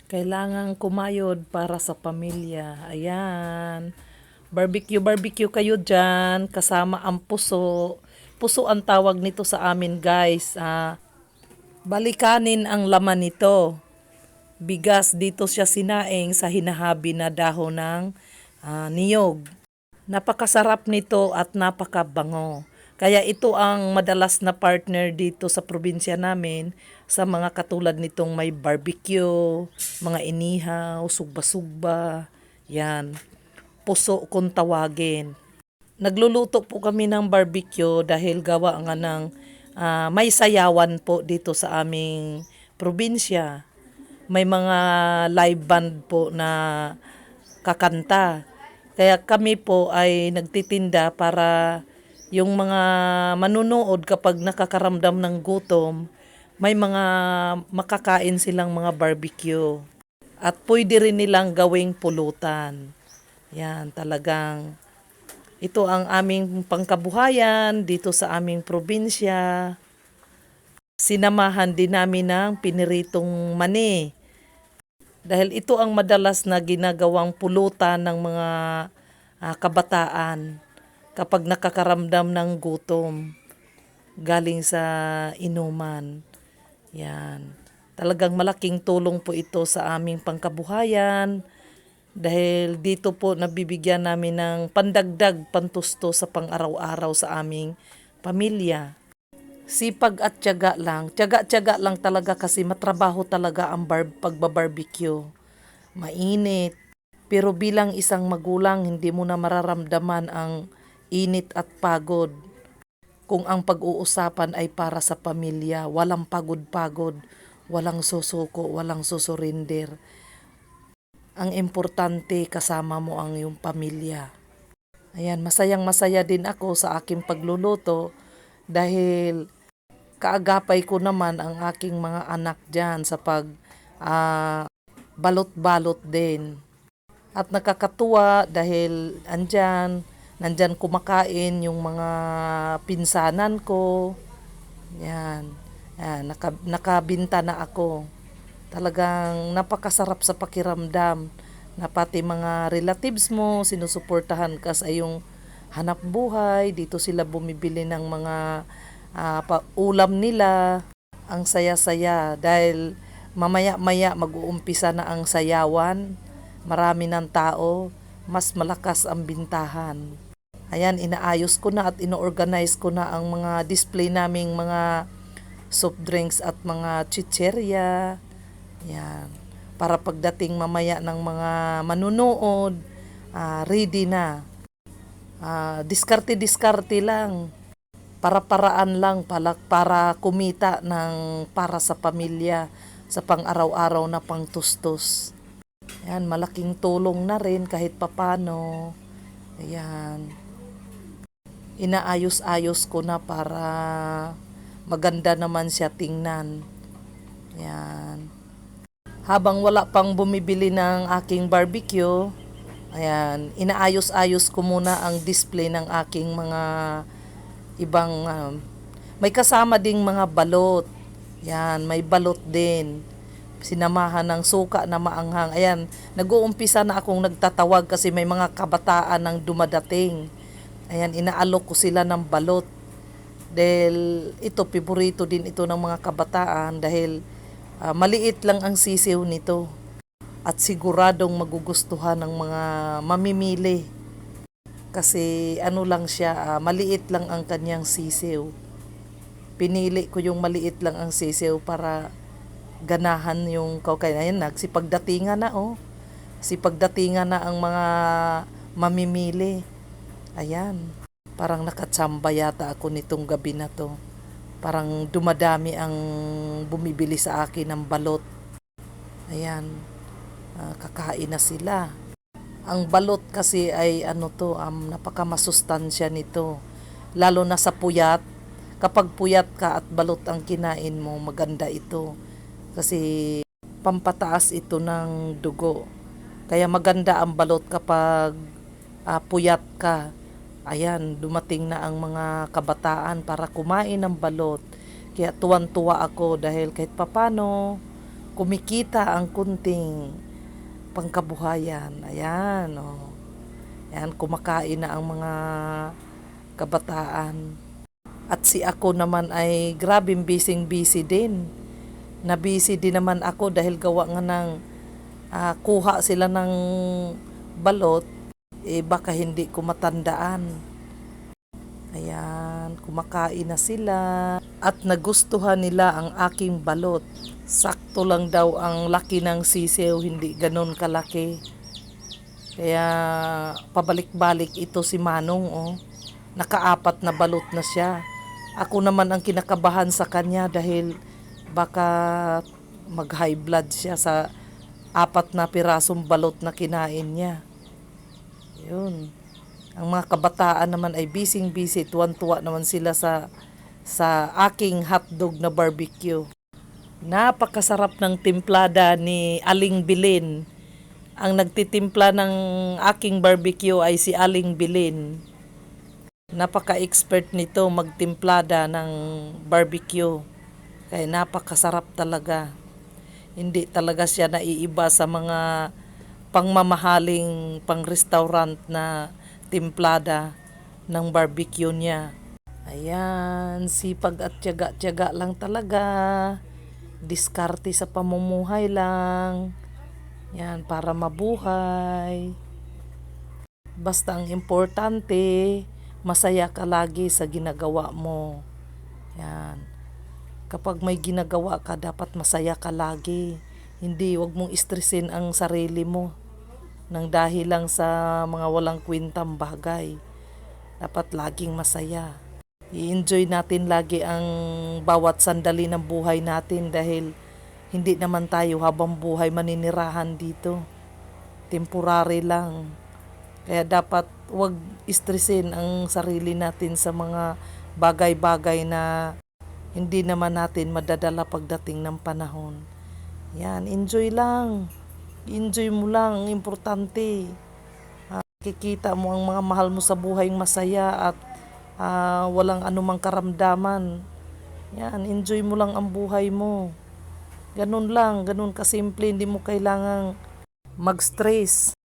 Kailangang kumayod para sa pamilya. Ayan. Barbecue, barbecue kayo dyan. Kasama ang puso. Puso ang tawag nito sa amin, guys. Balikanin ang laman nito. Bigas, dito siya sinaing sa hinahabi na dahon ng niyog. Napakasarap nito at napakabango. Kaya ito ang madalas na partner dito sa probinsya namin sa mga katulad nitong may barbecue, mga inihaw, sugba-sugba, yan, puso kung tawagin. Nagluluto po kami ng barbecue dahil gawa nga ng may sayawan po dito sa aming probinsya. May mga live band po na kakanta. Kaya kami po ay nagtitinda para yung mga manunood kapag nakakaramdam ng gutom, may mga makakain silang mga barbecue. At pwede rin nilang gawing pulutan. Yan, talagang ito ang aming pangkabuhayan dito sa aming probinsya. Sinamahan din namin ng piniritong mani. Dahil ito ang madalas na ginagawang pulutan ng mga kabataan kapag nakakaramdam ng gutom galing sa inuman. Yan. Talagang malaking tulong po ito sa aming pangkabuhayan dahil dito po nabibigyan namin ng pandagdag, pantusto sa pang-araw-araw sa aming pamilya. Sipag at tiyaga lang. Tiyaga-tiyaga lang talaga kasi matrabaho talaga ang pagbabarbecue. Mainit. Pero bilang isang magulang, hindi mo na mararamdaman ang init at pagod. Kung ang pag-uusapan ay para sa pamilya, walang pagod-pagod, walang susuko, walang susurinder. Ang importante kasama mo ang iyong pamilya. Ayan, masayang masaya din ako sa aking pagluluto dahil kaagapay ko naman ang aking mga anak dyan sa balot-balot din. At nakakatuwa dahil nandyan kumakain yung mga pinsanan ko. Yan. Yan, nakabinta na ako. Talagang napakasarap sa pakiramdam na pati mga relatives mo, sinusuportahan ka sa iyong hanap buhay. Dito sila bumibili ng mga ulam nila. Ang saya-saya dahil mamaya-maya mag-uumpisa na ang sayawan. Marami ng tao, mas malakas ang bintahan. Ayan, inaayos ko na at ino-organize ko na ang mga display naming mga soft drinks at mga chicherya. Yan. Para pagdating mamaya ng mga manunood, ready na. Diskarte-diskarte lang. Para-paraan lang para kumita ng para sa pamilya sa pang-araw-araw na pangtustos. Ayan, malaking tulong na rin kahit papano. Ayan. Inaayos-ayos ko na para maganda naman siya tingnan. Ayan. Habang wala pang bumibili ng aking barbecue, ayan, inaayos-ayos ko muna ang display ng aking mga ibang may kasama ding mga balot. Yan, may balot din. Sinamahan ng suka na maanghang. Ayan, nag-uumpisa na akong nagtatawag kasi may mga kabataan nang dumadating. Ayan, inaalok ko sila ng balot. Dahil ito, piborito din ito ng mga kabataan dahil maliit lang ang sisiw nito. At siguradong magugustuhan ng mga mamimili. Kasi ano lang siya, maliit lang ang kanyang sisiw. Pinili ko yung maliit lang ang sisiw para ganahan yung kaukain. Ayan, nagsipagdatingan na oh. Sipagdatingan na ang mga mamimili. Ayan, parang nakatsamba yata ako nitong gabi na to. Parang dumadami ang bumibili sa akin ng balot. Ayan, kakain na sila. Ang balot kasi ay napakamasustansya nito. Lalo na sa puyat. Kapag puyat ka at balot ang kinain mo, maganda ito. Kasi pampataas ito ng dugo. Kaya maganda ang balot kapag puyat ka. Ayan, dumating na ang mga kabataan para kumain ng balot. Kaya tuwan-tuwa ako dahil kahit papano, kumikita ang kunting pangkabuhayan. Ayan, Ayan, kumakain na ang mga kabataan. At si ako naman ay grabing busy din. Na busy din naman ako dahil gawa nga ng kuha sila ng balot, baka hindi ko matandaan. Ayan, kumakain na sila at nagustuhan nila ang aking balot. Sakto lang daw ang laki ng sisiw, hindi ganon kalaki. Kaya pabalik-balik ito si Manong, Nakaapat na balot na siya. Ako naman ang kinakabahan sa kanya dahil baka mag-high blood siya sa 4 pirasong balot na kinain niya. Yun. Ang mga kabataan naman ay busy, tuwan-tuwa naman sila sa aking hotdog na barbecue. Napakasarap ng timplada ni Aling Bilin. Ang nagtitimpla ng aking barbecue ay si Aling Bilin. Napaka-expert nito magtimplada ng barbecue. Kaya napakasarap talaga. Hindi talaga siya naiiba sa mga pangmamahaling pang-restaurant na timplada ng barbecue niya. Ayan, sipag at tiyaga-tiyaga lang talaga. Diskarte sa pamumuhay lang. Yan, para mabuhay. Basta ang importante, masaya ka lagi sa ginagawa mo. Yan. Kapag may ginagawa ka, dapat masaya ka lagi. Hindi, wag mong istresin ang sarili mo nang dahil lang sa mga walang kwentang bagay. Dapat laging masaya. I-enjoy natin lagi ang bawat sandali ng buhay natin dahil hindi naman tayo habang buhay maninirahan dito. Temporary lang. Kaya dapat wag istresin ang sarili natin sa mga bagay-bagay na hindi naman natin madadala pagdating ng panahon. Yan, enjoy lang. Enjoy mo lang, ang importante. Kikita mo ang mga mahal mo sa buhay masaya at walang anumang karamdaman. Yan, enjoy mo lang ang buhay mo. Ganun lang, ganun kasimple, hindi mo kailangang mag-stress.